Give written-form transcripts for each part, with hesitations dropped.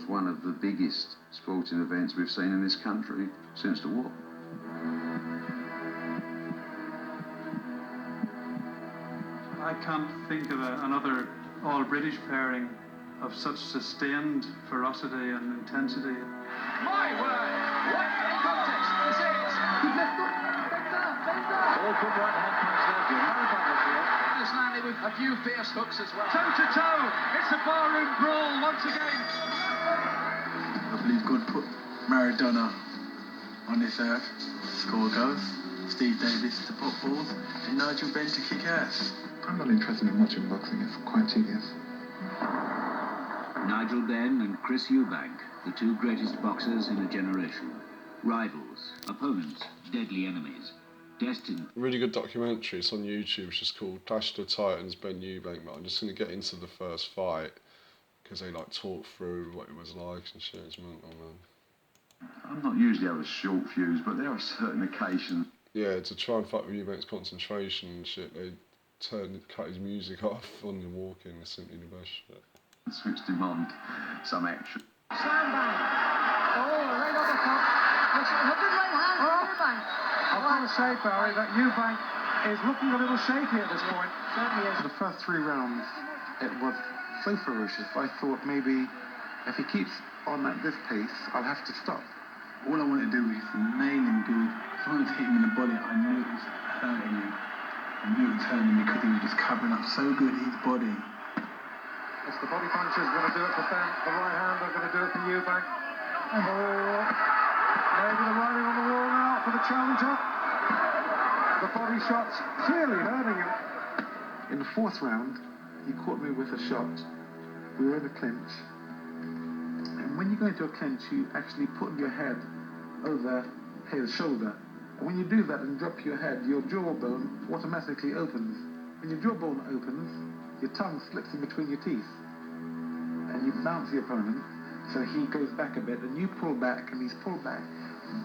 one of the biggest sporting events we've seen in this country since the war. I can't think of another all-British pairing of such sustained ferocity and intensity. My word! What a contest this is! All good right-hand punch there, Jim. No bubbles here. It's landed with a few fierce hooks as well. Toe-to-toe! It's a barroom brawl once again. I believe God put Maradona on this earth to score goals, Steve Davis to pop balls, and Nigel Benn to kick ass. I'm not interested in watching boxing, it's quite tedious. Nigel Benn and Chris Eubank, the two greatest boxers in a generation. Rivals, opponents, deadly enemies. Destined. A really good documentary, it's on YouTube, it's just called Clash of the Titans, Benn Eubank, but I'm just going to get into the first fight, because they like talk through what it was like and shit, it's mental, man. I'm not usually have a short fuse, but there are certain occasions. Yeah, to try and fight with Eubank's concentration and shit, they cut his music off on the walking, it's simply the best shit. Which demand some action. Slam bang. Oh, right over the top. Looks like a good right hand from Eubank. I've got to say, Barry, that Eubank is looking a little shaky at this point. Certainly is. For the first 3 rounds, it was so ferocious. I thought maybe if he keeps on at this pace, I'll have to stop. All I wanted to do was nail him good. If I wanted to hit him in the body, I knew it was hurting him. I knew it was hurting him because he was just covering up so good his body. It's the body punches going to do it for Benn. The right hand are going to do it for Eubank. Oh, maybe the writing on the wall now for the challenger. The body shots clearly hurting him. In the 4th round, he caught me with a shot. We were in a clinch. And when you go into a clinch, you actually put your head over his shoulder. And when you do that and drop your head, your jawbone automatically opens. When your jawbone opens, your tongue slips in between your teeth. And you bounce the opponent, so he goes back a bit, and you pull back, and he's pulled back.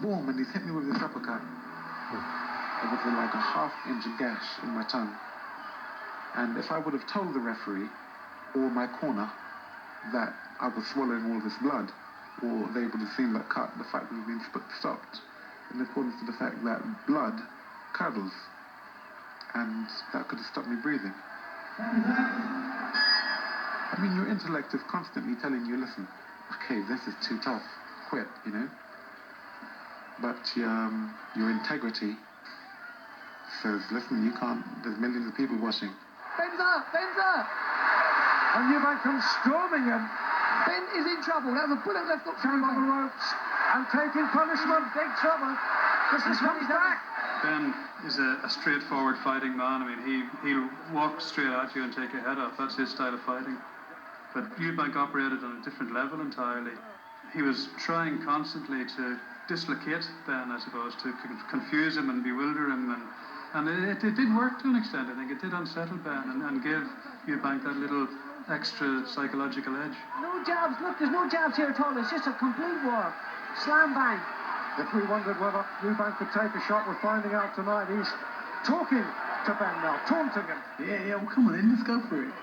Boom, and he's hit me with this uppercut. It was like a half-inch gash in my tongue. And if I would have told the referee or my corner that I was swallowing all this blood, or they would have seen that cut, the fight would have been stopped in accordance to the fact that blood curdles, and that could have stopped me breathing. I mean, your intellect is constantly telling you, listen, okay, this is too tough, quit, you know? But your integrity says, listen, you can't, there's millions of people watching. Benn's up, Benn's up. And Eubank comes storming him. Benn is in trouble. That was a bullet left up Down on the ropes and taking punishment. Big trouble. This is what he's back. Ben is a straightforward fighting man. I mean, he'll walk straight at you and take your head off. That's his style of fighting. But Eubank operated on a different level entirely. He was trying constantly to dislocate Ben, I suppose, to confuse him and bewilder him, and it did work to an extent. I think it did unsettle Ben and give Eubank that little extra psychological edge. No jabs. Look, there's no jabs here at all. It's just a complete war. Slam bang. If we wondered whether Eubank could take a shot, we're finding out tonight. He's talking to Ben now, taunting him. Yeah, well, come on then, let's go for it.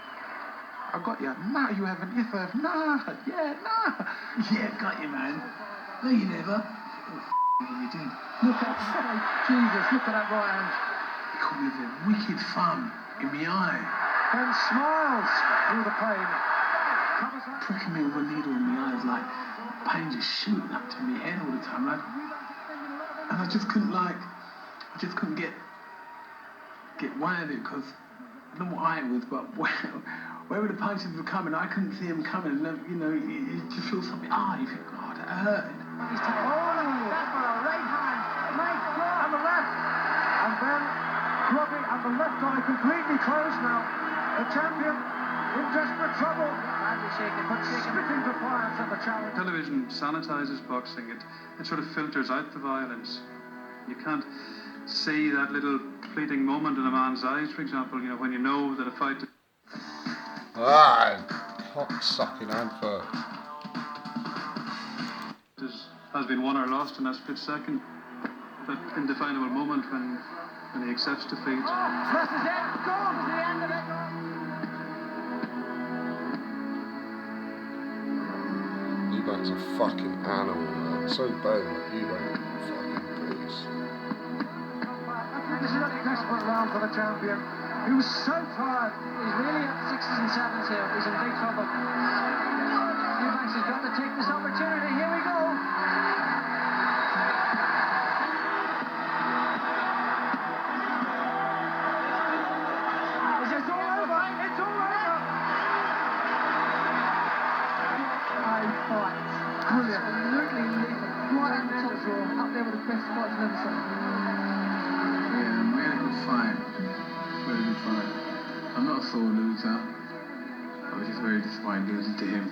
I got you. Nah, you haven't. Yes, I have. Nah. Yeah, nah. Yeah, got you, man. No, you never. Oh, you did. Look at that. Jesus, look at that right hand. He caught me with a wicked thumb in my eye. Ben smiles through the pain. Pricking me with a needle in my eyes, like pain just shooting up to my head all the time, like, and I just couldn't get way of it, because I don't know what eye it was, but wherever the punches were coming, I couldn't see them coming, and you know, you just feel something, you think, oh, that hurt. He's taking that for a right hand. My God. And the left. And then grubby, and the left eye completely closed now. The champion in desperate trouble. Badly shaken, but Spitting defiance at the challenge. Television sanitizes boxing. It sort of filters out the violence. You can't see that little fleeting moment in a man's eyes, for example, you know, when you know that a fight... Cock-sucking advert. Has been won or lost in that split second. That indefinable moment when he accepts defeat. This is it. Go to the end of it. Eubank Eubank's a fucking animal, man. So Benn, Eubank, fucking beast. This is a desperate round for the champion. He was so tired. He's really at 6s and 7s here. He's in big trouble. Eubanks has got to take this opportunity. Here we go. It's all over. It's all over. High fight. Brilliant. Absolutely lethal. Right at the top draw. Up there with the best fights I've ever seen. Yeah, really good fight. Really good fight. I'm not a sore loser. I was just very disappointed losing to him.